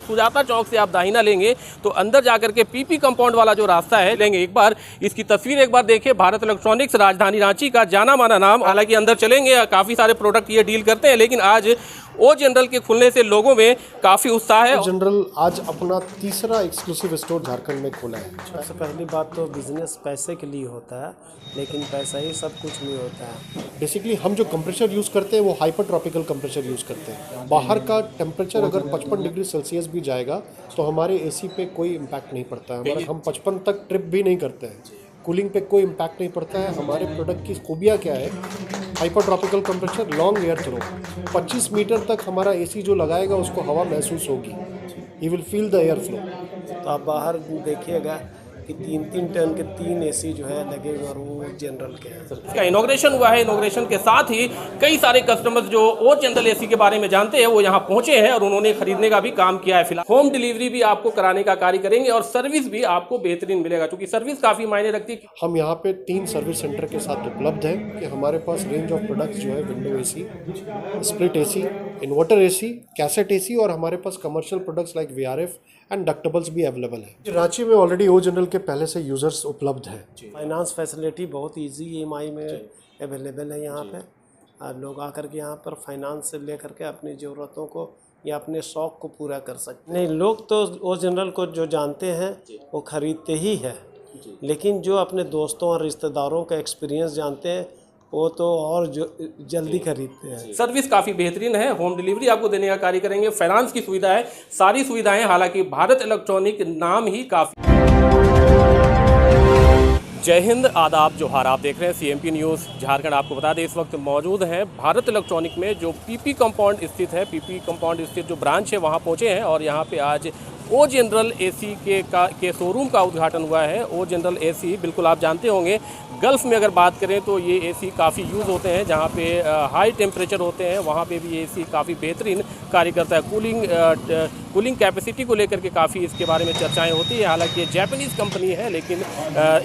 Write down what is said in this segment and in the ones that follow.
सुजाता चौक से आप दाहिना लेंगे तो अंदर जाकर के पीपी कंपाउंड वाला जो रास्ता है लेंगे। एक बार इसकी तस्वीर एक बार देखिए। भारत इलेक्ट्रॉनिक्स राजधानी रांची का जाना माना नाम। हालांकि अंदर चलेंगे, काफ़ी सारे प्रोडक्ट ये डील करते हैं, लेकिन आज ओ जनरल के खुलने से लोगों में काफ़ी उत्साह है। ओ जनरल आज अपना तीसरा एक्सक्लूसिव स्टोर झारखंड में खोला है। सबसे पहली बात तो बिजनेस पैसे के लिए होता है, लेकिन पैसा ही सब कुछ नहीं होता है। बेसिकली हम जो कंप्रेसर यूज़ करते हैं वो हाइपर ट्रॉपिकल कंप्रेसर यूज़ करते हैं। बाहर का टेम्परेचर अगर 55 डिग्री सेल्सियस भी जाएगा तो हमारे एसी पे कोई इम्पैक्ट नहीं पड़ता है। हम 55 तक ट्रिप भी नहीं करते हैं, कूलिंग पे कोई इम्पैक्ट नहीं पड़ता है। हमारे प्रोडक्ट की खूबियाँ क्या है? Hyper tropical compressor, long air throw, 25 metre तक हमारा एसी जो लगाएगा उसको हवा महसूस होगी। He will feel the air flow. तो आप बाहर देखिएगा कि 3-3 टन के 3 एसी जो है लगे हुए और वो जनरल के हैं। इसका इनॉग्रेशन हुआ है। इनॉग्रेशन के साथ ही कई सारे कस्टमर्स जो ओ जनरल एसी के बारे में जानते हैं वो यहाँ पहुंचे हैं और उन्होंने खरीदने का भी काम किया है। फिलहाल होम डिलीवरी भी आपको कराने का कार्य करेंगे और सर्विस भी आपको बेहतरीन मिलेगा, क्योंकि सर्विस काफ़ी मायने रखती है। हम यहाँ पे 3 सर्विस सेंटर के साथ उपलब्ध हैं कि हमारे पास रेंज ऑफ प्रोडक्ट्स जो है window AC, split AC, inverter AC, cassette AC और हमारे पास commercial products like VRF and ductables भी अवेलेबल है। रांची में ऑलरेडी ओ जनरल के पहले से यूजर्स उपलब्ध हैं। फाइनेंस फैसिलिटी बहुत इजी ईएमआई में अवेलेबल है यहाँ पे। लोग आकर के यहाँ पर फाइनेंस से लेकर के अपनी ज़रूरतों को या अपने शौक़ को पूरा कर सकते। नहीं, लोग तो ओ जनरल को जो जानते हैं वो ख़रीदते ही है, लेकिन जो अपने दोस्तों और रिश्तेदारों का एक्सपीरियंस जानते हैं वो तो और जो जल्दी खरीदते हैं। सर्विस काफ़ी बेहतरीन है। होम डिलीवरी आपको देने का कार्य करेंगे। फाइनेंस की सुविधा है, सारी सुविधाएं। हालांकि भारत इलेक्ट्रॉनिक नाम ही काफ़ी। जय हिंद, आदाब, जोहार। आप देख रहे हैं सीएमपी न्यूज़ झारखंड। आपको बता दें इस वक्त मौजूद हैं भारत इलेक्ट्रॉनिक में जो पीपी कंपाउंड स्थित है। पीपी कंपाउंड स्थित जो ब्रांच है वहाँ पहुँचे हैं और यहाँ पे आज ओ जनरल एसी के शोरूम का उद्घाटन हुआ है। ओ जनरल एसी बिल्कुल आप जानते होंगे, गल्फ़ में अगर बात करें तो ये एसी काफ़ी यूज़ होते हैं। जहाँ पे हाई टेम्परेचर होते हैं वहाँ पे भी ये एसी काफ़ी बेहतरीन कार्य करता है। कूलिंग कैपेसिटी को लेकर के काफ़ी इसके बारे में चर्चाएं होती है। हालांकि ये जापानीज़ कंपनी है, लेकिन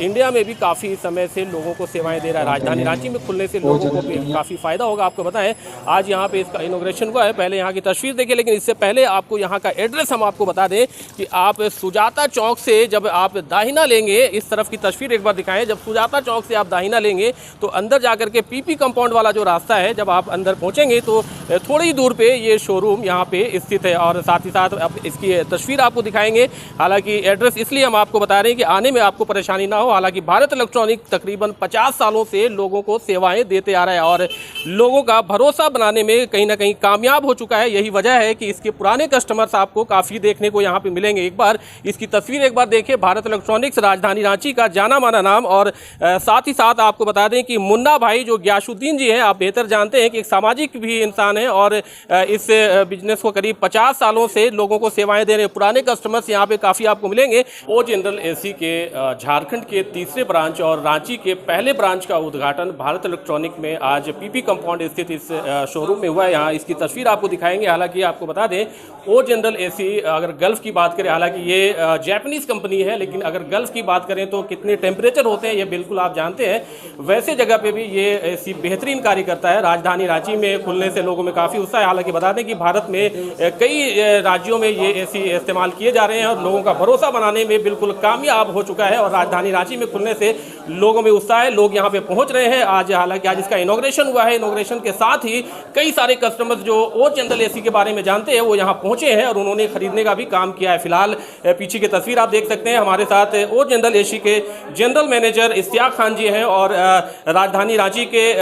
इंडिया में भी काफ़ी समय से लोगों को सेवाएं दे रहा है। राजधानी रांची में खुलने से लोगों को भी काफ़ी फ़ायदा होगा। आपको बताएं आज यहाँ पे इसका इनॉग्रेशन हुआ है। पहले यहाँ की तस्वीर देखिए, लेकिन इससे पहले आपको यहाँ का एड्रेस हम आपको बता दें कि आप सुजाता चौक से जब आप दाहिना लेंगे, इस तरफ की तस्वीर एक बार दिखाएं। जब सुजाता चौक से आप दाहिना लेंगे तो अंदर जाकर के पीपी कंपाउंड वाला जो रास्ता है, जब आप अंदर पहुँचेंगे तो थोड़ी दूर पे ये शोरूम यहाँ पे स्थित है और साथ ही साथ अब इसकी तस्वीर आपको दिखाएंगे। हालांकि एड्रेस इसलिए हम आपको बता रहे हैं कि आने में आपको परेशानी ना हो। हालांकि भारत इलेक्ट्रॉनिक तकरीबन 50 सालों से लोगों को सेवाएं देते आ रहा है और लोगों का भरोसा बनाने में कहीं ना कहीं कामयाब हो चुका है। यही वजह है कि इसके पुराने कस्टमर्स आपको काफ़ी देखने को यहाँ पे मिलेंगे। एक बार इसकी तस्वीर एक बार देखिए। भारत इलेक्ट्रॉनिक्स राजधानी रांची का जाना माना नाम और साथ ही साथ आपको बता दें कि मुन्ना भाई जो ग्यासुद्दीन जी हैं, आप बेहतर जानते हैं कि एक सामाजिक भी इंसान है और इस बिजनेस को करीब 50 सालों से लोगों को सेवाएं दे रहे हैं। पुराने कस्टमर्स यहाँ पे काफ़ी आपको मिलेंगे। ओ जनरल एसी के झारखंड के तीसरे ब्रांच और रांची के पहले ब्रांच का उद्घाटन भारत इलेक्ट्रॉनिक में आज पीपी कंपाउंड स्थित इस शोरूम में हुआ है। यहाँ इसकी तस्वीर आपको दिखाएंगे। हालांकि आपको बता दें ओ जनरल एसी अगर गल्फ़ की बात करें, हालांकि ये जापानीज़ कंपनी है, लेकिन अगर गल्फ़ की बात करें तो कितने टेम्परेचर होते हैं ये बिल्कुल आप जानते हैं। वैसे जगह पे भी ये एसी बेहतरीन कार्य करता है। राजधानी रांची में खुलने से लोगों में काफ़ी उत्साह है। हालांकि बता दें कि भारत में कई राज्यों में ये एसी इस्तेमाल किए जा रहे हैं और लोगों का भरोसा बनाने में बिल्कुल कामयाब हो चुका है और राजधानी रांची में खुलने से लोगों में उत्साह है। लोग यहाँ पे पहुँच रहे हैं आज। हालांकि आज इसका इनॉग्रेशन हुआ है। इनॉग्रेशन के साथ ही कई सारे कस्टमर्स जो ओ जनरल एसी के बारे में जानते हैं वो यहाँ पहुँचे हैं और उन्होंने खरीदने का भी काम किया है। फिलहाल पीछे की तस्वीर आप देख सकते हैं। हमारे साथ ओ जनरल एसी के जनरल मैनेजर इश्तियाक खान जी हैं और राजधानी रांची के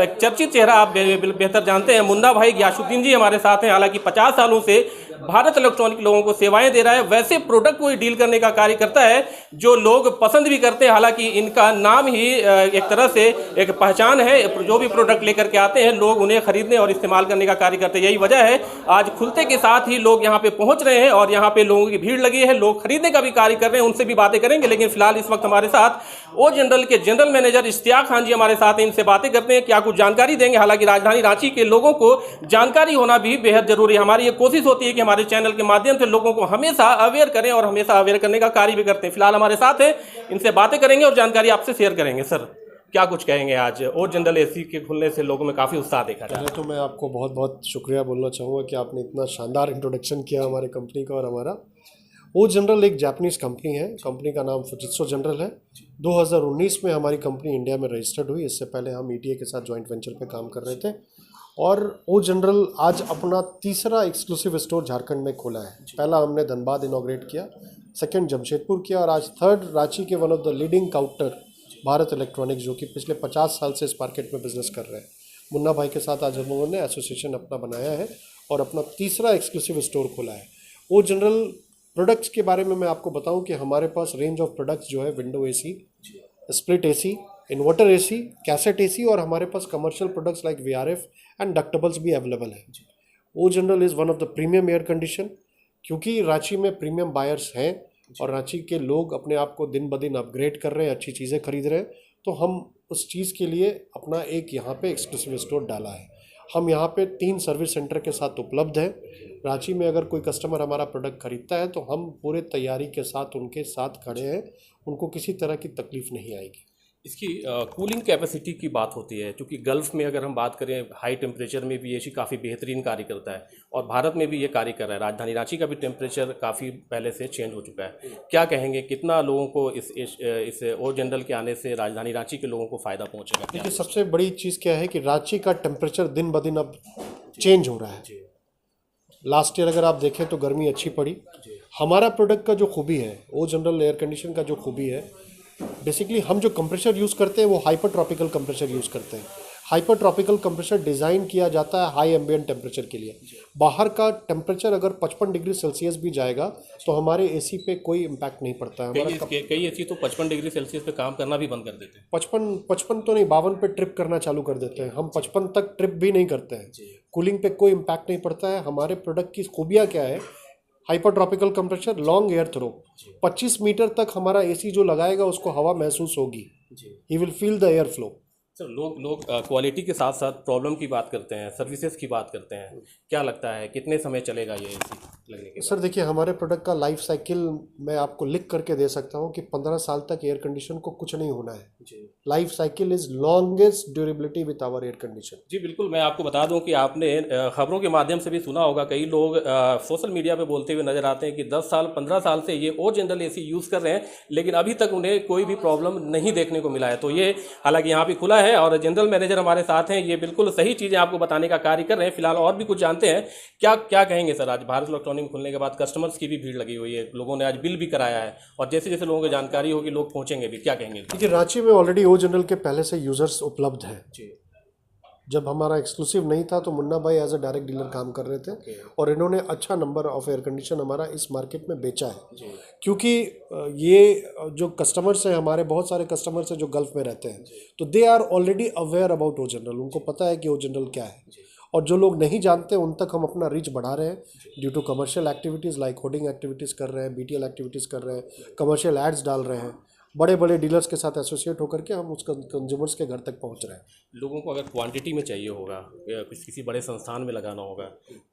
चर्चित चेहरा आप बेहतर जानते हैं मुन्ना भाई ग्यासुद्दीन जी हमारे साथ हैं। हालांकि 50 सालों से भारत इलेक्ट्रॉनिक लोगों को सेवाएं दे रहा है। वैसे प्रोडक्ट को डील करने का कार्य करता है जो लोग पसंद भी करते हैं। हालांकि इनका नाम ही एक तरह से एक पहचान है। जो भी प्रोडक्ट लेकर के आते हैं लोग उन्हें खरीदने और इस्तेमाल करने का कार्य करते हैं। यही वजह है आज खुलते के साथ ही लोग यहाँ पे पहुँच रहे हैं और यहाँ पे लोगों की भीड़ लगी है। लोग खरीदने का भी कार्य कर रहे हैं, उनसे भी बातें करेंगे। लेकिन फिलहाल इस वक्त हमारे साथ ओ जनरल के जनरल मैनेजर इश्तियाक खान जी हमारे साथ हैं। इनसे बातें करते हैं, क्या कुछ जानकारी देंगे। हालांकि राजधानी रांची के लोगों को जानकारी होना भी बेहद जरूरी है। हमारी ये कोशिश होती है कि हमारे चैनल के माध्यम से लोगों को हमेशा अवेयर करें और हमेशा अवेयर करने का कार्य भी करते हैं। फिलहाल हमारे साथ हैं, इनसे बातें करेंगे और जानकारी आपसे शेयर करेंगे। सर क्या कुछ कहेंगे आज और जनरल एसी के खुलने से लोगों में काफ़ी उत्साह देखा जा रहा पहले तो मैं आपको बहुत बहुत शुक्रिया बोलना चाहूँगा कि आपने इतना शानदार इंट्रोडक्शन किया हमारे कंपनी का और हमारा। ओ जनरल एक जापानीज़ कंपनी है, कंपनी का नाम फुजित्सु जनरल है। 2019 में हमारी कंपनी इंडिया में रजिस्टर्ड हुई। इससे पहले हम ईटीए के साथ जॉइंट वेंचर पे काम कर रहे थे और ओ जनरल आज अपना तीसरा एक्सक्लूसिव स्टोर झारखंड में खोला है। पहला हमने धनबाद इनॉग्रेट किया, सेकंड जमशेदपुर किया और आज थर्ड रांची के one of the leading counter Bharat electronics, जो कि पिछले 50 साल से इस मार्केट में बिजनेस कर रहे हैं। मुन्ना भाई के साथ आज हम लोगों ने एसोसिएशन अपना बनाया है और अपना तीसरा एक्सक्लूसिव स्टोर खोला है। ओ जनरल प्रोडक्ट्स के बारे में मैं आपको बताऊं कि हमारे पास रेंज ऑफ प्रोडक्ट्स जो है window AC, split AC, inverter AC, cassette AC और हमारे पास commercial products like VRF and ductables भी अवेलेबल है। O General is one of the premium air condition, क्योंकि रांची में प्रीमियम बायर्स हैं और रांची के लोग अपने आप को दिन ब दिन अपग्रेड कर रहे हैं, अच्छी चीज़ें खरीद रहे हैं, तो हम उस चीज़ के लिए अपना एक यहाँ पे एक्सक्लूसिव स्टोर डाला है। हम यहाँ पे 3 सर्विस सेंटर के साथ उपलब्ध हैं। रांची में अगर कोई कस्टमर हमारा प्रोडक्ट खरीदता है तो हम पूरे तैयारी के साथ उनके साथ खड़े हैं, उनको किसी तरह की तकलीफ नहीं आएगी। इसकी कूलिंग कैपेसिटी की बात होती है, क्योंकि गल्फ़ में अगर हम बात करें हाई टेम्परेचर में भी एसी काफ़ी बेहतरीन कार्य करता है और भारत में भी ये कार्य कर रहा है। राजधानी रांची का भी टेम्परेचर काफ़ी पहले से चेंज हो चुका है। क्या कहेंगे, कितना लोगों को इस ओ जनरल के आने से राजधानी रांची के लोगों को फ़ायदा पहुँचेगा? देखिए, सबसे बड़ी चीज़ क्या है कि रांची का टेम्परेचर दिन ब दिन अब चेंज हो रहा है। लास्ट ईयर अगर आप देखें तो गर्मी अच्छी पड़ी। हमारा प्रोडक्ट का जो खूबी है, ओ जनरल एयर कंडीशन का जो खूबी है, बेसिकली हम जो कंप्रेसर यूज़ करते हैं वो हाइपर ट्रॉपिकल कंप्रेसर यूज़ करते हैं। हाइपर ट्रॉपिकल कंप्रेसर डिज़ाइन किया जाता है हाई एम्बिएंट टेम्परेचर के लिए। बाहर का टेम्परेचर अगर 55 डिग्री सेल्सियस भी जाएगा तो हमारे एसी पे कोई इम्पैक्ट नहीं पड़ता है। कई एसी तो 55 डिग्री सेल्सियस पे काम करना भी बंद कर देते हैं। 55 तो नहीं, 52 पे ट्रिप करना चालू कर देते हैं। हम 55 तक ट्रिप भी नहीं करते हैं। कूलिंग पे कोई इम्पैक्ट नहीं पड़ता है। हमारे प्रोडक्ट की खूबियाँ क्या है, hyper tropical compressor, long air throw, 25 metre तक हमारा एसी जो लगाएगा उसको हवा महसूस होगी। He will feel the air flow. Sir, लोग क्वालिटी के साथ साथ प्रॉब्लम की बात करते हैं, सर्विसेज की बात करते हैं। क्या लगता है कितने समय चलेगा ये एसी लगने के? सर देखिए, हमारे प्रोडक्ट का लाइफ साइकिल मैं आपको लिख करके दे सकता हूँ कि 15 साल तक एयर कंडीशन को कुछ नहीं होना है। Life cycle is longest durability with our air condition. जी बिल्कुल, मैं आपको बता दूं कि आपने खबरों के माध्यम से भी सुना होगा, कई लोग सोशल मीडिया पे बोलते हुए नजर आते हैं कि 10 साल 15 साल से ये ओ जनरल एसी यूज़ कर रहे हैं, लेकिन अभी तक उन्हें कोई भी प्रॉब्लम नहीं देखने को मिला है। तो ये हालांकि यहाँ पे खुला है और जनरल मैनेजर हमारे साथ हैं, ये बिल्कुल सही चीज़ें आपको बताने का कार्य कर रहे हैं। फिलहाल और भी कुछ जानते हैं। क्या कहेंगे सर, आज भारत इलेक्ट्रॉनिक खुलने के बाद कस्टमर्स की भी भीड़ लगी हुई है, लोगों ने आज बिल भी कराया है और जैसे जैसे लोगों को जानकारी होगी लोग पहुंचेंगे भी। क्या कहेंगे? देखिए, रांची में ऑलरेडी ओ जनरल के पहले से यूजर्स उपलब्ध हैं। जब हमारा एक्सक्लूसिव नहीं था तो मुन्ना भाई एज अ डायरेक्ट डीलर काम कर रहे थे और इन्होंने अच्छा नंबर ऑफ एयर कंडीशन हमारा इस मार्केट में बेचा है। क्योंकि ये जो कस्टमर्स हैं, हमारे बहुत सारे कस्टमर्स हैं जो गल्फ में रहते हैं, तो they are already aware about O General. उनको पता है कि ओ जनरल क्या है और जो लोग नहीं जानते उन तक हम अपना रीच बढ़ा रहे हैं due to commercial activities like hoarding activities कर रहे हैं, बीटीएल एक्टिविटीज़ कर रहे हैं, कमर्शियल एड्स डाल रहे हैं। बड़े बड़े डीलर्स के साथ एसोसिएट होकर के हम उस कंज्यूमर्स के घर तक पहुंच रहे हैं। लोगों को अगर क्वांटिटी में चाहिए होगा या किसी बड़े संस्थान में लगाना होगा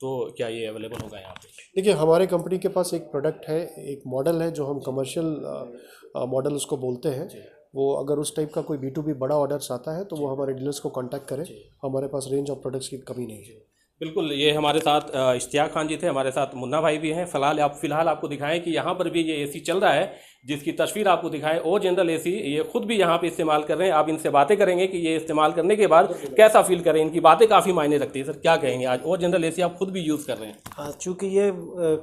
तो क्या ये अवेलेबल होगा यहाँ पे? देखिए, हमारे कंपनी के पास एक प्रोडक्ट है, एक मॉडल है जो हम कमर्शियल मॉडल उसको बोलते हैं। वो अगर उस टाइप का कोई B2B बड़ा ऑर्डर्स आता है तो वो हमारे डीलर्स को कांटेक्ट करें। हमारे पास रेंज ऑफ प्रोडक्ट्स की कमी नहीं है। बिल्कुल, ये हमारे साथ इश्तियाक खान जी थे, हमारे साथ मुन्ना भाई भी हैं। फिलहाल आपको दिखाएं कि यहाँ पर भी ये एसी चल रहा है, जिसकी तस्वीर आपको दिखाएं। ओ जनरल एसी ये खुद भी यहाँ पे इस्तेमाल कर रहे हैं। आप इनसे बातें करेंगे कि ये इस्तेमाल करने के बाद कैसा फील करें। इनकी बातें काफ़ी मायने रखती है। सर क्या कहेंगे, आज ओ जनरल एसी आप खुद भी यूज़ कर रहे हैं? हाँ, चूँकि ये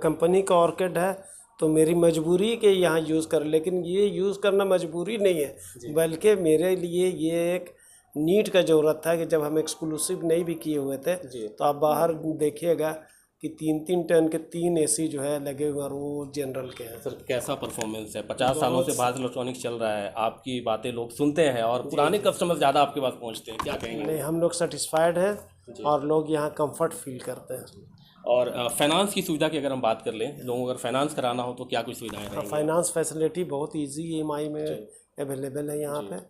कंपनी का ऑर्किड है तो मेरी मजबूरी कि यहाँ यूज़ कर, लेकिन ये यूज़ करना मजबूरी नहीं है, बल्कि मेरे लिए ये एक नीड का ज़रूरत था कि जब हम एक्सक्लूसिव नहीं भी किए हुए थे तो आप बाहर देखिएगा कि 3-3 टन के 3 एसी जो है लगे हुए हैं, वो जनरल के हैं। सर कैसा परफॉर्मेंस है? 50 सालों से भारत इलेक्ट्रॉनिक्स चल रहा है, आपकी बातें लोग सुनते हैं और पुराने कस्टमर ज़्यादा आपके पास पहुँचते हैं। क्या कहेंगे? नहीं, हम लोग सेटिस्फाइड हैं और लोग यहाँ कंफर्ट फील करते हैं। और फाइनेंस की सुविधा की अगर हम बात कर लें, लोगों को अगर फाइनेंस कराना हो तो क्या कुछ सुविधाएं रहेंगी? फाइनेंस फैसिलिटी बहुत इजी EMI में अवेलेबल है यहाँ पे।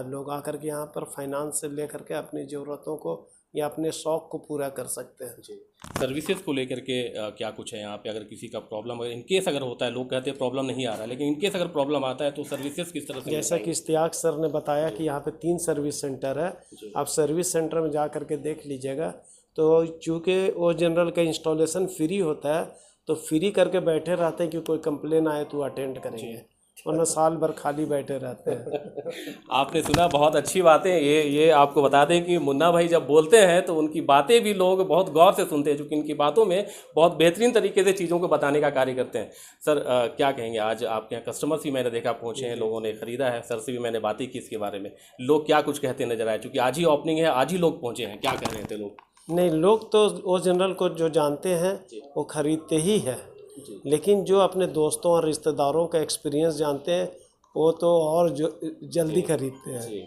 लोग आकर के यहाँ पर फाइनेंस से ले करके अपनी ज़रूरतों को या अपने शौक़ को पूरा कर सकते हैं। जी, सर्विसेज को लेकर के क्या कुछ है यहाँ पे? अगर किसी का प्रॉब्लम अगर इनकेस अगर होता है, लोग कहते हैं प्रॉब्लम नहीं आ रहा है, लेकिन इनकेस अगर प्रॉब्लम आता है तो सर्विसेज किस तरह से? जैसा कि इश्तियाक सर ने बताया कि यहाँ पे 3 सर्विस सेंटर है, आप सर्विस सेंटर में जा कर के देख लीजिएगा। तो चूँकि वो जनरल का इंस्टॉलेशन फ्री होता है तो फ्री करके बैठे रहते हैं कि कोई कंप्लेन आए तो अटेंड करेंगे, वरना साल भर खाली बैठे रहते हैं। आपने सुना, बहुत अच्छी बातें। ये आपको बता दें कि मुन्ना भाई जब बोलते हैं तो उनकी बातें भी लोग बहुत गौर से सुनते हैं, क्योंकि इनकी बातों में बहुत बेहतरीन तरीके से चीज़ों को बताने का कार्य करते हैं। सर क्या कहेंगे, आज आपके यहाँ कस्टमर्स भी मैंने देखा पहुँचे हैं, लोगों ने ख़रीदा है, सर से भी मैंने बातें की इसके बारे में, लोग क्या कुछ कहते नजर आए? क्योंकि आज ही ओपनिंग है, आज ही लोग पहुँचे हैं, क्या कह रहे थे लोग? नहीं, लोग तो वो जनरल को जो जानते हैं वो ख़रीदते ही है, लेकिन जो अपने दोस्तों और रिश्तेदारों का एक्सपीरियंस जानते हैं वो तो और जो जल्दी खरीदते हैं। जी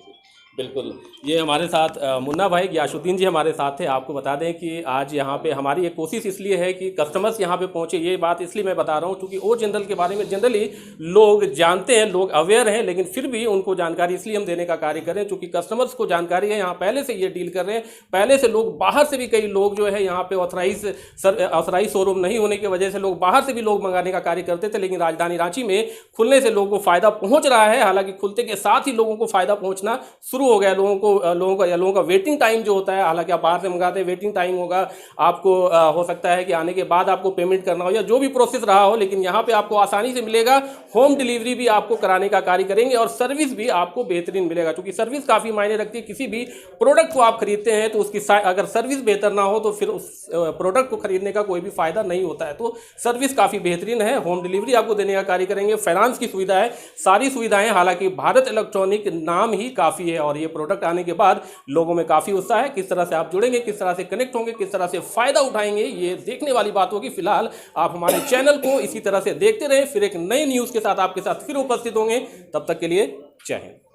बिल्कुल। ये हमारे साथ मुन्ना भाई गियासुद्दीन जी हमारे साथ थे। आपको बता दें कि आज यहाँ पे हमारी एक कोशिश इसलिए है कि कस्टमर्स यहाँ पे पहुँचे। ये बात इसलिए मैं बता रहा हूँ क्योंकि ओ जनरल के बारे में जनरली लोग जानते हैं, लोग अवेयर हैं, लेकिन फिर भी उनको जानकारी इसलिए हम देने का कार्य करें क्योंकि कस्टमर्स को जानकारी है, यहाँ पहले से ये डील कर रहे हैं, पहले से लोग बाहर से भी कई लोग जो है यहाँ पे ऑथराइज शोरूम नहीं होने की वजह से लोग बाहर से भी लोग मंगाने का कार्य करते थे, लेकिन राजधानी रांची में खुलने से लोगों को फ़ायदा पहुँच रहा है। हालांकि खुलते के साथ ही लोगों को फ़ायदा पहुँचना शुरू हो गया, लोगों का वेटिंग टाइम जो होता है, हालांकि आप बाहर से मंगाते हैं वेटिंग टाइम होगा, आपको हो सकता है कि आने के बाद आपको पेमेंट करना हो या जो भी प्रोसेस रहा हो, लेकिन यहाँ पे आपको आसानी से मिलेगा। होम डिलीवरी भी आपको कराने का कार्य करेंगे और सर्विस भी आपको बेहतरीन मिलेगा, क्योंकि सर्विस काफ़ी मायने रखती है। किसी भी प्रोडक्ट को आप खरीदते हैं तो उसकी अगर सर्विस बेहतर ना हो तो फिर उस प्रोडक्ट को खरीदने का कोई भी फायदा नहीं होता है। तो सर्विस काफ़ी बेहतरीन है, होम डिलीवरी आपको देने का कार्य करेंगे, फाइनेंस की सुविधा है, सारी सुविधाएं। हालांकि भारत इलेक्ट्रॉनिक नाम ही काफ़ी है और ये प्रोडक्ट आने के बाद लोगों में काफ़ी उत्साह है। किस तरह से आप जुड़ेंगे, किस तरह से कनेक्ट होंगे, किस तरह से फ़ायदा उठाएंगे, ये देखने वाली बात होगी। फिलहाल आप हमारे चैनल को इसी तरह से देखते रहें, फिर एक नई न्यूज़ के साथ आपके साथ फिर उपस्थित होंगे। तब तक के लिए जय हिंद।